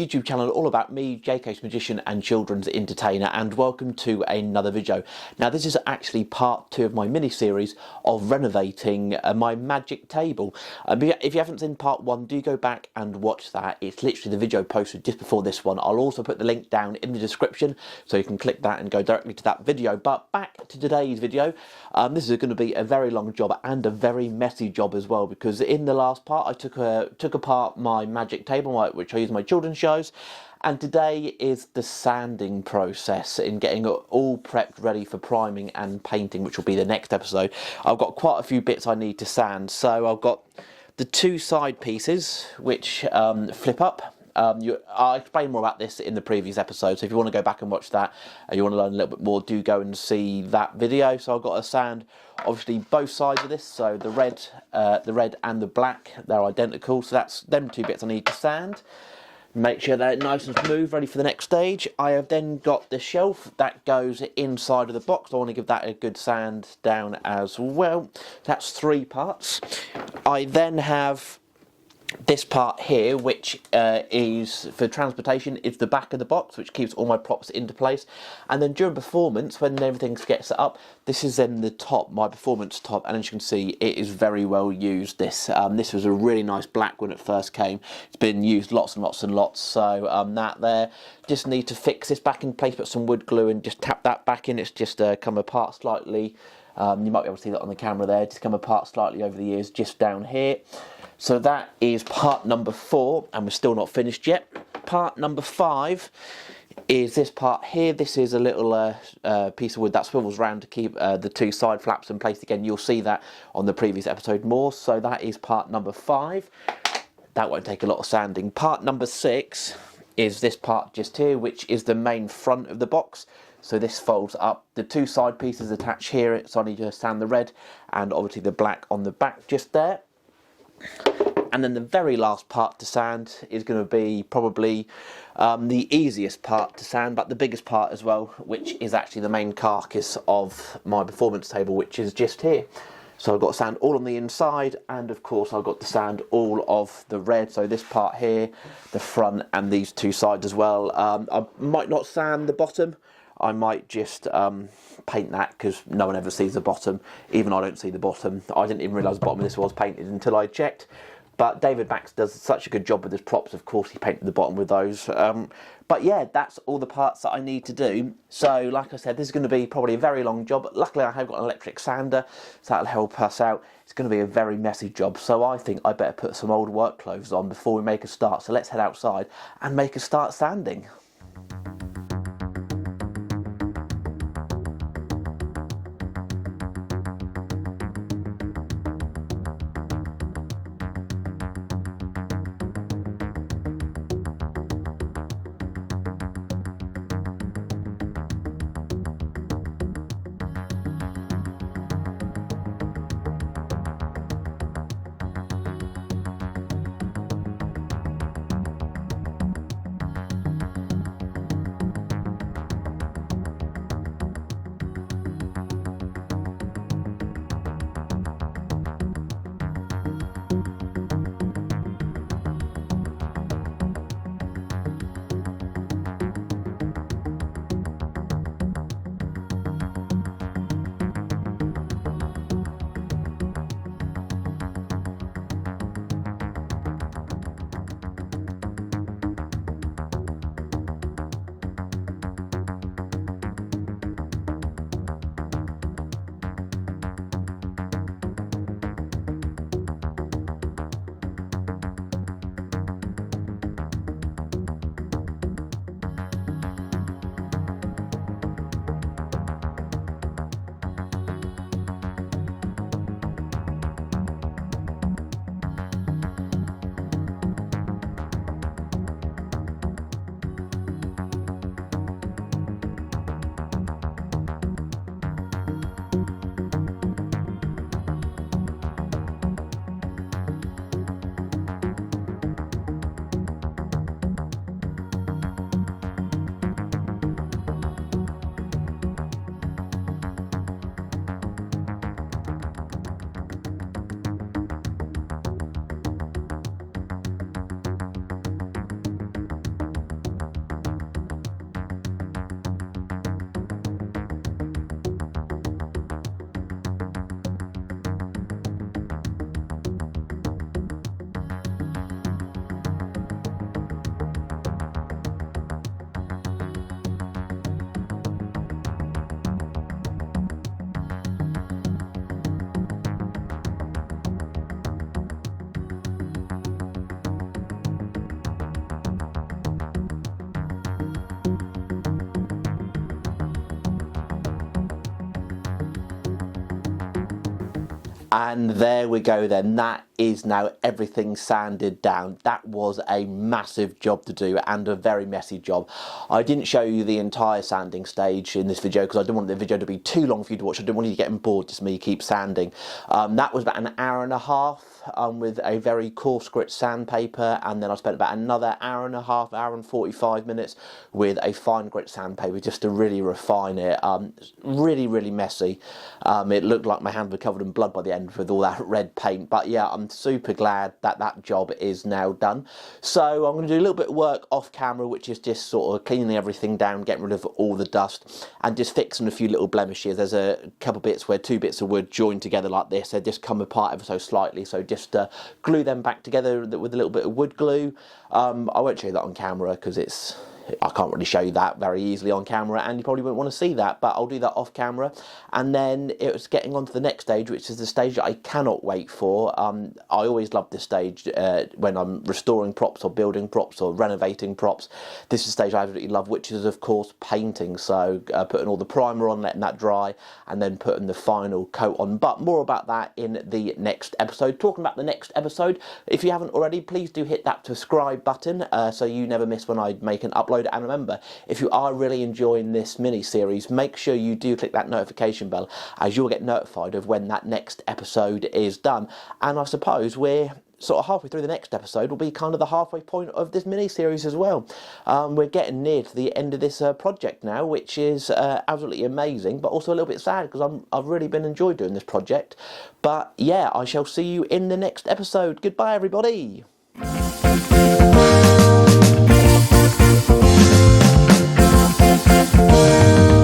YouTube channel all about me, JK's Magician and Children's Entertainer, and welcome to another video. Now this is actually part 2 of my mini-series of renovating my magic table. If you haven't seen part 1, do go back and watch that. It's literally the video posted just before this one. I'll also put the link down in the description so you can click that and go directly to that video. But back to today's video. This is going to be a very long job and a very messy job as well, because in the last part I took apart my magic table, which I use in my children's shows, and today is the sanding process in getting it all prepped ready for priming and painting, which will be the next episode. I've got quite a few bits I need to sand. So I've got the 2 side pieces which flip up. I'll explain more about this in the previous episode, so if you want to go back and watch that and you want to learn a little bit more, do go and see that video. So I've got to sand obviously both sides of this, so the red and the black, they're identical, so that's them 2 bits I need to sand. Make sure they're nice and smooth, ready for the next stage. I have then got the shelf that goes inside of the box. I want to give that a good sand down as well. That's 3 parts. I then have this part here, which is for transportation, is the back of the box, which keeps all my props into place. And then during performance, when everything gets set up, this is then the top, my performance top, and as you can see, it is very well used. This was a really nice black when it first came. It's been used lots and lots and lots, so that there. Just need to fix this back in place, put some wood glue and just tap that back in. It's just come apart slightly. You might be able to see that on the camera there, just come apart slightly over the years, just down here. So that is part number 4, and we're still not finished yet. Part number 5 is this part here. This is a little piece of wood that swivels round to keep the 2 side flaps in place again. You'll see that on the previous episode more. So that is part number 5. That won't take a lot of sanding. Part number 6 is this part just here, which is the main front of the box. So this folds up. The 2 side pieces attach here, so I need to sand the red and obviously the black on the back just there. And then the very last part to sand is going to be probably the easiest part to sand, but the biggest part as well, which is actually the main carcass of my performance table, which is just here. So I've got to sand all on the inside, and of course I've got to sand all of the red, so this part here, the front, and these 2 sides as well. I might not sand the bottom. I might just paint that, because no one ever sees the bottom. Even I don't see the bottom. I didn't even realise the bottom of this was painted until I checked. But David Max does such a good job with his props. Of course, he painted the bottom with those. But yeah, that's all the parts that I need to do. So, like I said, this is going to be probably a very long job. But luckily, I have got an electric sander, so that'll help us out. It's going to be a very messy job. So I think I better put some old work clothes on before we make a start. So let's head outside and make a start sanding. And there we go then, that is now everything sanded down. That was a massive job to do and a very messy job. I didn't show you the entire sanding stage in this video because I didn't want the video to be too long for you to watch. I didn't want you to get bored, just me keep sanding. That was about an hour and a half with a very coarse grit sandpaper, and then I spent about another hour and a half, hour and 45 minutes with a fine grit sandpaper just to really refine it. Really messy. It looked like my hands were covered in blood by the end with all that red paint, but yeah, I'm super glad that that job is now done. So I'm going to do a little bit of work off camera, which is just sort of cleaning everything down, getting rid of all the dust and just fixing a few little blemishes. There's a couple bits where two bits of wood joined together like this, they just come apart ever so slightly, so just glue them back together with a little bit of wood glue. I won't show you that on camera because I can't really show you that very easily on camera, and you probably wouldn't want to see that, but I'll do that off camera. And then it was getting on to the next stage, which is the stage that I cannot wait for. I always love this stage when I'm restoring props or building props or renovating props. This is the stage I absolutely love, which is of course painting. So putting all the primer on, letting that dry, and then putting the final coat on. But more about that in the next episode. Talking about the next episode, if you haven't already, please do hit that subscribe button so you never miss when I make an upload. And remember, if you are really enjoying this mini-series, make sure you do click that notification bell, as you'll get notified of when that next episode is done. And I suppose we're sort of halfway through the next episode, will be kind of the halfway point of this mini-series as well. We're getting near to the end of this project now, which is absolutely amazing, but also a little bit sad because I've really been enjoying doing this project. But yeah, I shall see you in the next episode. Goodbye, everybody. Thank you.